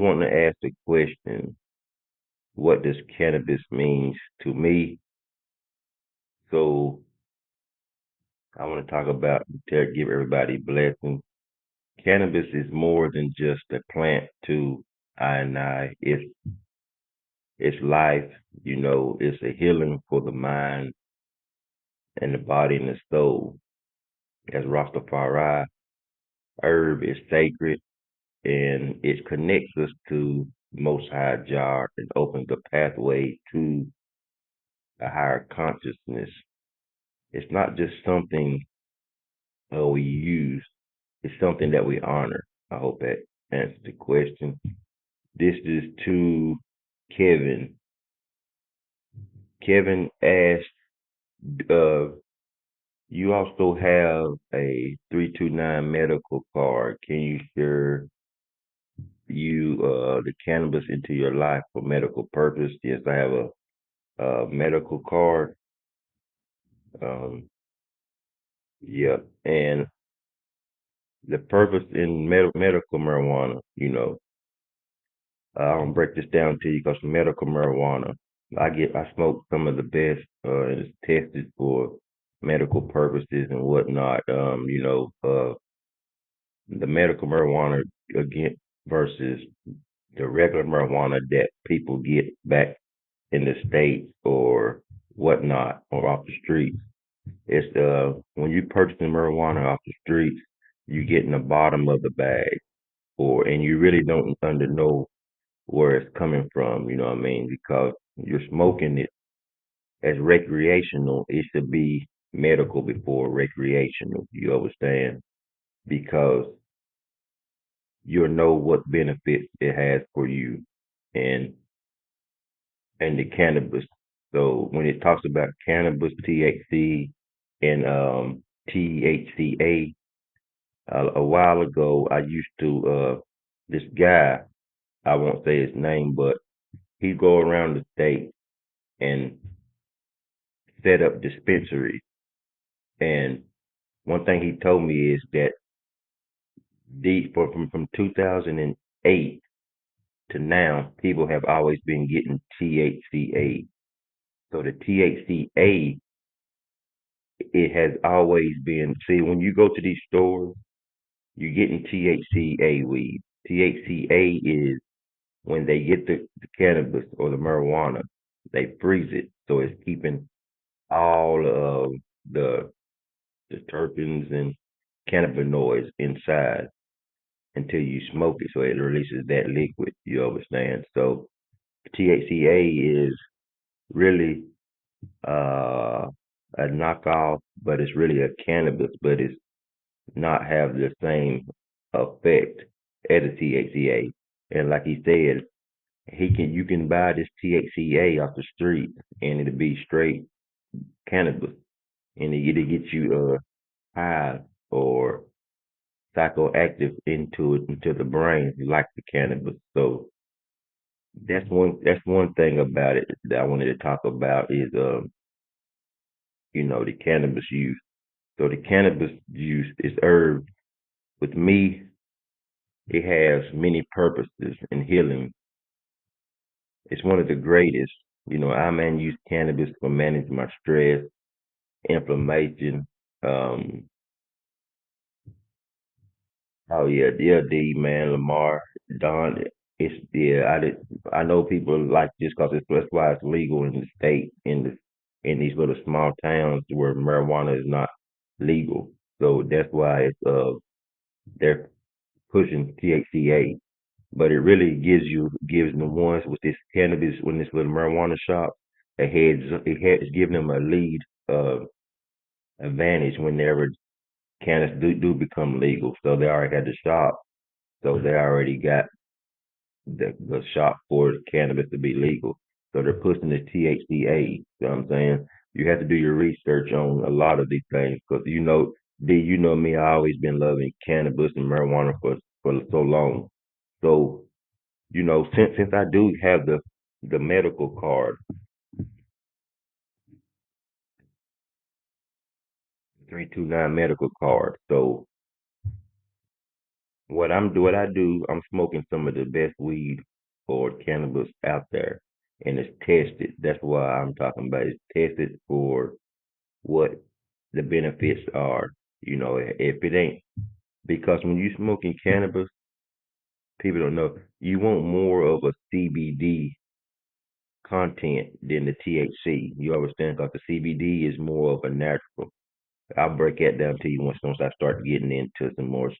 Want to ask the question, what does cannabis mean to me? So I want to talk about to give everybody blessings. Cannabis is more than just a plant to I and I. It's life, it's a healing for the mind and the body and the soul. As Rastafari, herb is sacred and it connects us to Most High Jar and opens the pathway to a higher consciousness. It's not just something we use, it's something that we honor. I hope that answers the question. This is to Kevin. Kevin asked, uh, you also have a 329 medical card. Can you share the cannabis into your life for medical purpose? Yes, I have a medical card. Um, yeah, and the purpose in medical marijuana, I'm gonna break this down to you because medical marijuana, I smoke some of the best, and it's tested for medical purposes and whatnot. The medical marijuana again versus the regular marijuana that people get back in the states or whatnot or off the streets. It's when you purchase the marijuana off the streets, you get in the bottom of the bag, and you really don't under know where it's coming from, you know what I mean? Because you're smoking it as recreational, it should be medical before recreational, you understand? Because you'll know what benefits it has for you and the cannabis. So when it talks about cannabis, THC, and THCA, a while ago I used to this guy, I won't say his name, but he'd go around the state and set up dispensaries. And one thing he told me is that from 2008 to now, people have always been getting THCA. So the THCA, it has always been. See, when you go to these stores, you're getting THCA weed. THCA is when they get the cannabis or the marijuana, they freeze it, so it's keeping all of the the terpenes and cannabinoids inside until you smoke it, so it releases that liquid. You understand? So THCA is really uh, a knockoff, but it's really a cannabis, but it's not have the same effect as a THCA. And like he said, you can buy this THCA off the street, and it'll be straight cannabis, and it'll get you high or psychoactive into the brain like the cannabis. So that's one thing about it that I wanted to talk about is the cannabis use. So the cannabis use is herb. With me, it has many purposes in healing. It's one of the greatest. I use cannabis for managing my stress, inflammation. Um, oh yeah, D man, Lamar, Don. It's yeah. I know people like this because that's why it's legal in the state in these little small towns where marijuana is not legal. So that's why they're pushing THCA. But it really gives the ones with this cannabis when this little marijuana shop it's giving them a lead uh advantage whenever cannabis do become legal. So they already had the shop, so they already got the shop for cannabis to be legal. So they're pushing the THCA. You know what I'm saying? You have to do your research on a lot of these things because D, you know me, I always been loving cannabis and marijuana for so long. So since I do have the medical card, 329 medical card. So what I do, I'm smoking some of the best weed or cannabis out there, and it's tested. That's why I'm talking about it's tested for what the benefits are. If it ain't because when you smoking cannabis, people don't know you want more of a CBD content than the THC. You understand? Because the CBD is more of a natural. I'll break that down to you once I start getting into some more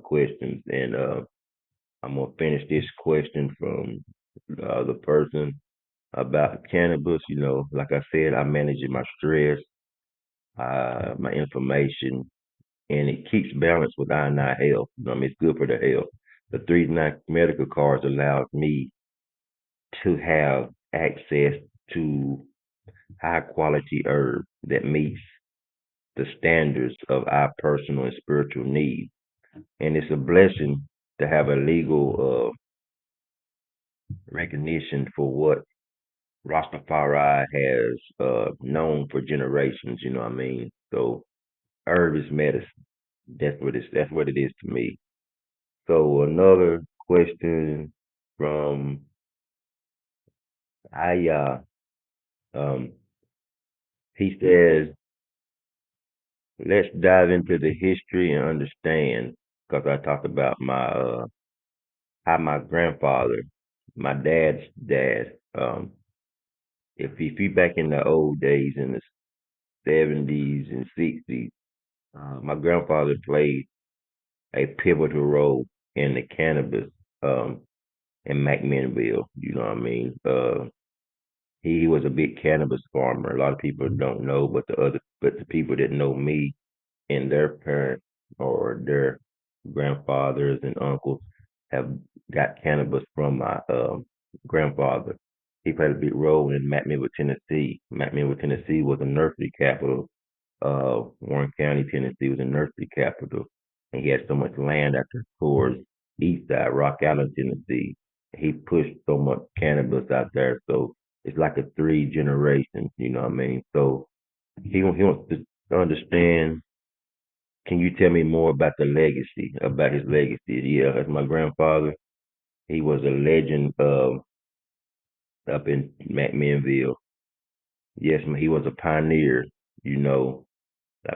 questions, and I'm gonna finish this question from the other person about cannabis. Like I said, I manage my stress, my information, and it keeps balance with I and I health. It's good for the health. The 3 medical cards allows me to have access to high quality herb that meets the standards of our personal and spiritual needs. And it's a blessing to have a legal recognition for what Rastafari has known for generations. You know what I mean? So herb is medicine. That's what it is to me. So another question from Aya. Um, he says, let's dive into the history and understand, because I talked about how my grandfather, my dad's dad, if he back in the old days in the 70s and 60s, my grandfather played a pivotal role in the cannabis um, in McMinnville. You know what I mean? He was a big cannabis farmer. A lot of people don't know, but the people that know me and their parents or their grandfathers and uncles have got cannabis from my grandfather. He played a big role in McMinnville, Tennessee. McMinnville, Tennessee was a nursery capital. Warren County, Tennessee was a nursery capital. And he had so much land out there towards east side, Rock Island, Tennessee. He pushed so much cannabis out there. So it's like a 3 generations, you know what I mean? So he wants to understand, can you tell me more about about his legacy? Yeah, as my grandfather, he was a legend up in McMinnville. Yes, he was a pioneer. You know,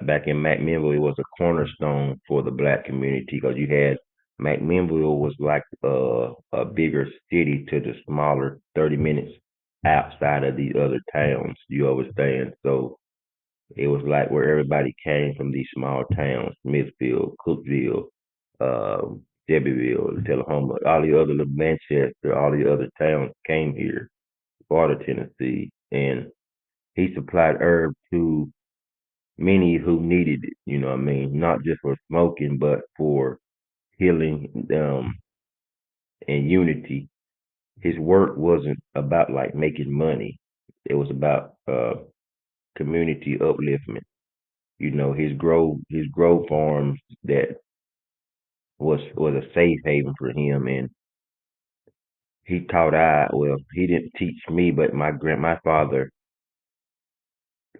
back in McMinnville, it was a cornerstone for the black community because you had McMinnville was like a bigger city to the smaller 30 minutes outside of these other towns. You understand? So it was like where everybody came from these small towns, Smithfield, Cookville, Shelbyville, Tullahoma, all the other little Manchester, all the other towns came here, part of Tennessee, and he supplied herb to many who needed it. You know what I mean? Not just for smoking, but for healing and unity. His work wasn't about like making money. It was about community upliftment. His grow farms that was a safe haven for him, and he didn't teach me, but my father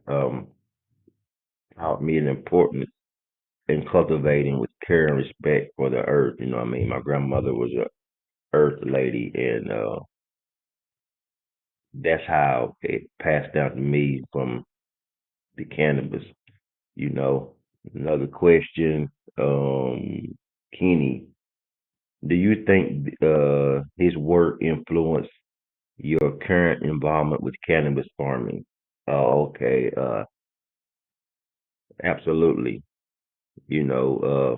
um taught me the importance in cultivating with care and respect for the earth. You know what I mean? My grandmother was a earth lady, and that's how it passed down to me from the cannabis. You know, another question, Kenny, do you think his work influenced your current involvement with cannabis farming? Oh, okay. Absolutely. You know,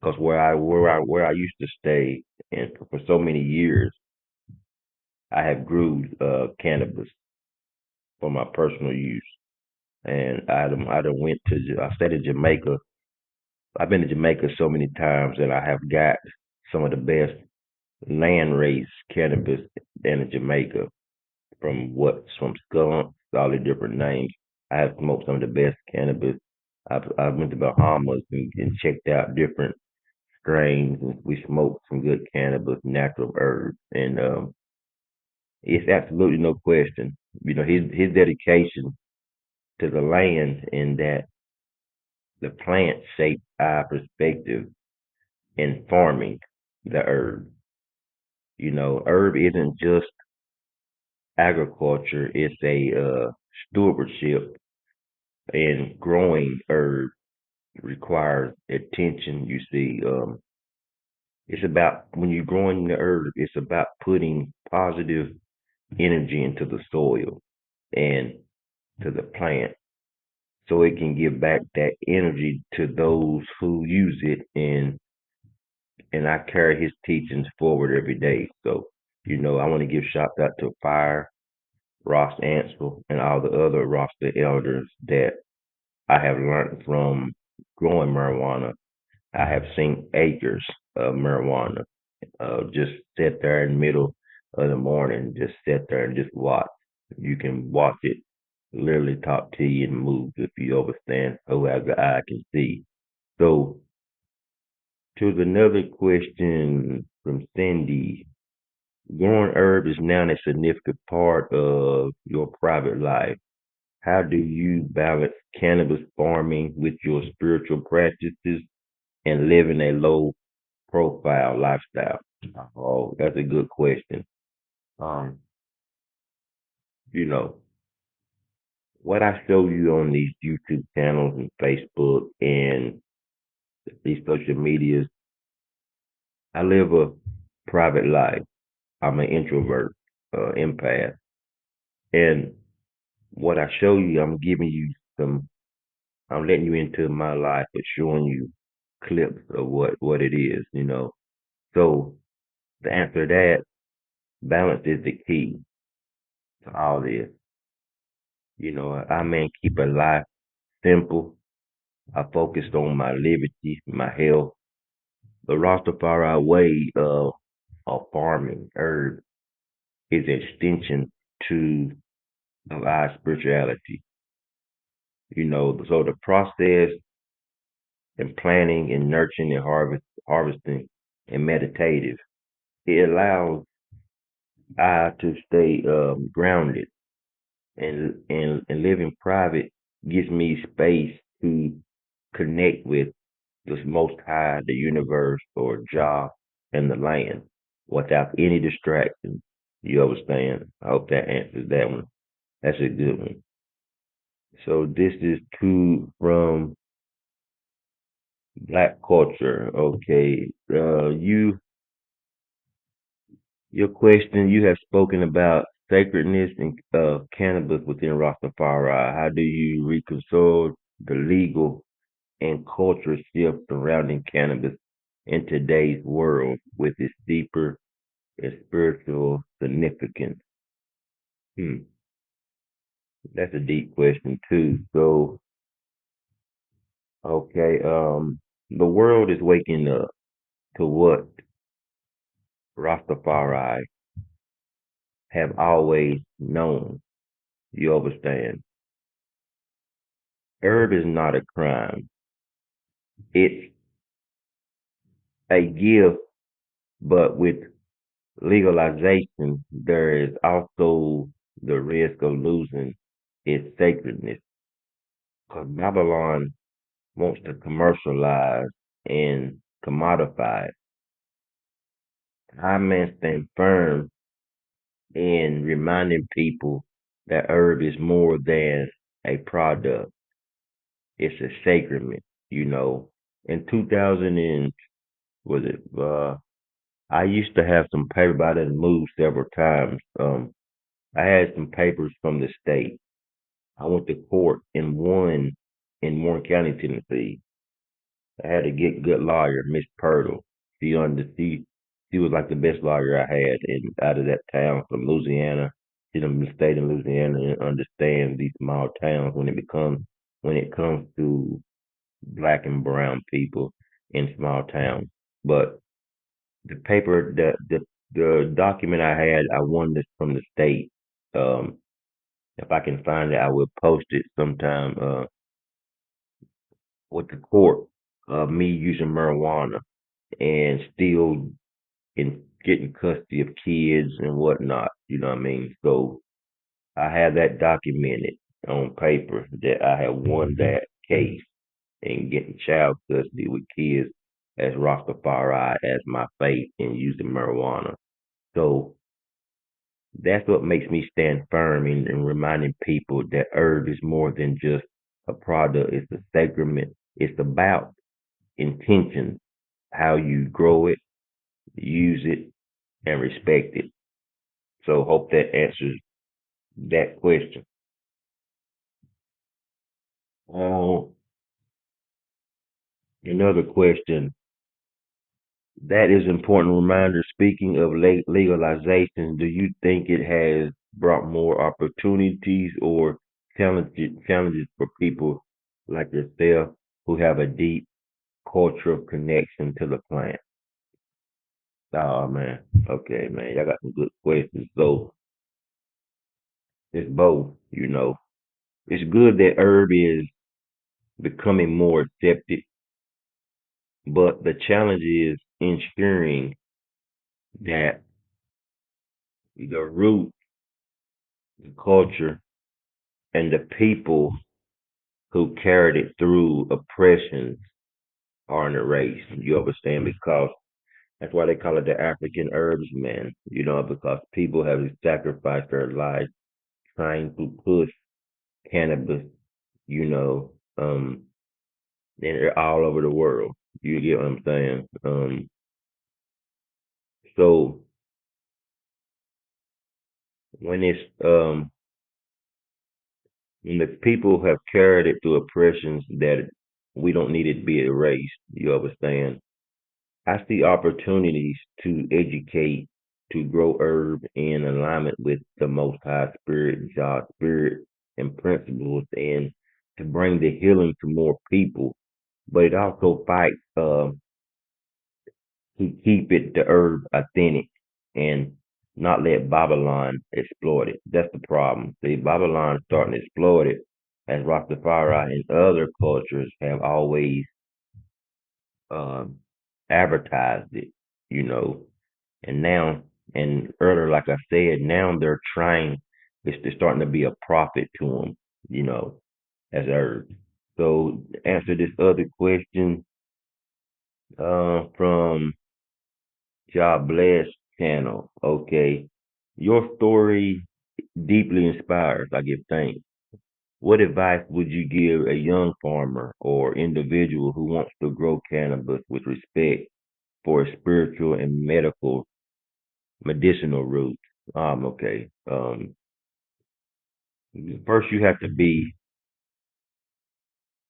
because where I used to stay, and for so many years, I have grew cannabis for my personal use, and I done went to I stayed in Jamaica. I've been to Jamaica so many times, and I have got some of the best land raised cannabis in Jamaica. From skunk, all the different names. I have smoked some of the best cannabis. I went to Bahamas and checked out different strains, and we smoked some good cannabis, natural herbs, and it's absolutely no question. His dedication to the land and that the plant shaped our perspective in farming the herb. Herb isn't just agriculture; it's a stewardship, and growing herb requires attention. You see, it's about when you're growing the herb, it's about putting positive energy into the soil and to the plant so it can give back that energy to those who use it, and I carry his teachings forward every day. So, I want to give shout out to Fire, Ross Ansel, and all the other Rasta elders that I have learned from growing marijuana. I have seen acres of marijuana. Just sit there in the middle of the morning, just sit there and just watch. You can watch it literally talk to you and move if you understand who has the eye can see. So to another question from Cindy, growing herb is now a significant part of your private life. How do you balance cannabis farming with your spiritual practices and living a low profile lifestyle? Oh, that's a good question. Um, you know, what I show you on these YouTube channels and Facebook and these social medias, I live a private life. I'm an introvert, empath. And what I show you, I'm letting you into my life, but showing you clips of what it is. So to answer that, balance is the key to all this. I man keep a life simple. I focused on my liberty, my health. The Rastafari way of farming herb is an extension to of our spirituality. So the process and planting and nurturing and harvesting and meditative, it allows I to stay grounded and living private gives me space to connect with the Most High, the universe, or Jah, and the land without any distractions. You understand? I hope that answers that one. That's a good one. So this is from Black culture. Okay. Your question, you have spoken about sacredness and cannabis within Rastafari. How do you reconcile the legal and cultural shift surrounding cannabis in today's world with its deeper and spiritual significance? Hmm, that's a deep question too. So, okay, the world is waking up to what Rastafari have always known. You understand? Herb is not a crime. It's a gift, but with legalization, there is also the risk of losing its sacredness. Because Babylon wants to commercialize and commodify it. I man stand firm in reminding people that herb is more than a product. It's a sacrament. In 2000 and was it I used to have some paper, but I didn't move several times. I had some papers from the state. I went to court and won in Warren County, Tennessee. I had a good lawyer, Miss Purtle. She was like the best lawyer I had in out of that town from Louisiana. She done stayed in Louisiana and understands these small towns when it comes to black and brown people in small towns. But the paper the document I had, I won this from the state. Um, if I can find it, I will post it sometime. With the court of me using marijuana and still in getting custody of kids and whatnot. You know what I mean? So I have that documented on paper that I have won that case and getting child custody with kids. as Rastafari as my faith in using marijuana. So that's what makes me stand firm in reminding people that herb is more than just a product. It's a sacrament. It's about intention, how you grow it, use it, and respect it. So hope that answers that question. Uh, Another question that is important reminder. Speaking of legalization, do you think it has brought more opportunities or challenges for people like yourself who have a deep cultural connection to the plant? Oh man, okay, man, y'all got some good questions. So it's both, you know. It's good that herb is becoming more accepted, but the challenge is ensuring that the root, the culture, and the people who carried it through oppressions aren't erased. You understand? Because that's why they call it the African herbs, man. You know, because people have sacrificed their lives trying to push cannabis, you know, and they're all over the world. You get what I'm saying? So when it's when the people have carried it through oppressions that we don't need it to be erased, you understand? I see opportunities to educate, to grow herb in alignment with the Most High Spirit, God's Spirit, and principles, and to bring the healing to more people. But it also fights to keep it the herb authentic and not let Babylon exploit it. That's the problem. See, Babylon starting to exploit it, as Rastafari and other cultures have always um, advertised it, you know. And now, and earlier, like I said, now they're trying, it's starting to be a profit to them, you know, as herb. So, to answer this other question from God Bless channel. Okay. Your story deeply inspires. I give thanks. What advice would you give a young farmer or individual who wants to grow cannabis with respect for its spiritual and medicinal roots? Okay. First you have to be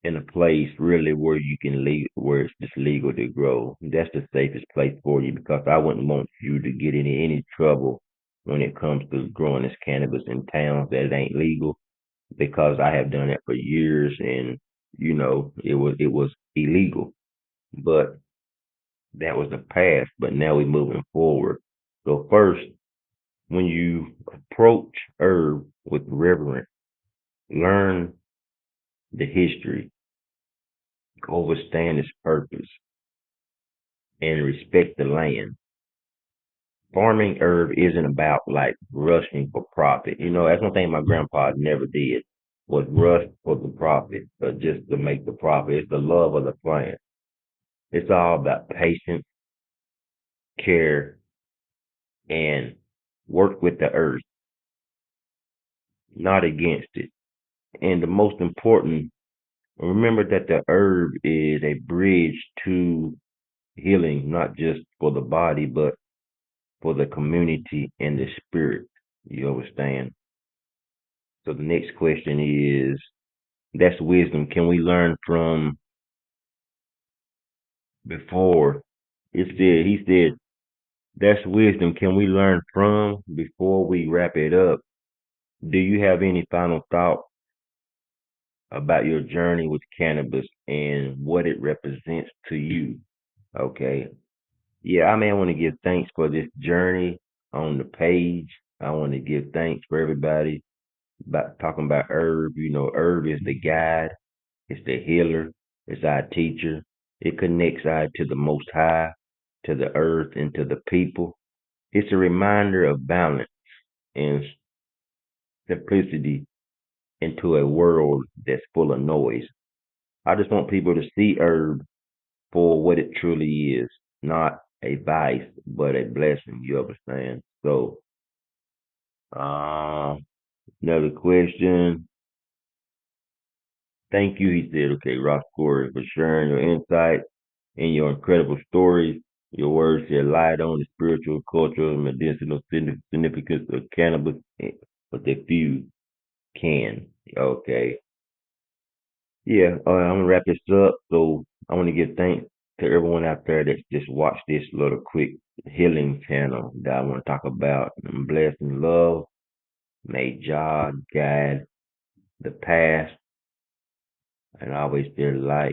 in a place really where you can where it's just legal to grow. That's the safest place for you because I wouldn't want you to get in any trouble when it comes to growing this cannabis in towns that it ain't legal because I have done it for years and you know it was illegal. But that was the past, but now we're moving forward. So first, when you approach herb with reverence, learn the history, understand its purpose, and respect the land. Farming herb isn't about like rushing for profit. You know, that's one thing my grandpa never did was rush for the profit or just to make the profit. It's the love of the plant. It's all about patience, care, and work with the earth, not against it. And the most important, remember that the herb is a bridge to healing, not just for the body, but for the community and the spirit. You understand? So the next question is that's wisdom. Can we learn from before? He said, that's wisdom. Can we learn from before we wrap it up? Do you have any final thought about your journey with cannabis and what it represents to you? Okay. Yeah, I mean, I want to give thanks for this journey on the page. I want to give thanks for everybody about talking about herb. You know, herb is the guide. It's the healer. It's our teacher. It connects us to the Most High, to the earth, and to the people. It's a reminder of balance and simplicity into a world that's full of noise. I just want people to see herb for what it truly is, not a vice, but a blessing. You understand? So, uh, another question. Thank you, he said. Okay, Ras Cory, for sharing your insight and your incredible stories. Your words shed light on the spiritual, cultural, and medicinal significance of cannabis, but that few can. Okay. Yeah, I'm gonna wrap this up. So I want to give thanks to everyone out there that just watched this little quick healing channel that I want to talk about. I'm blessed in love. May God guide the past and always their light.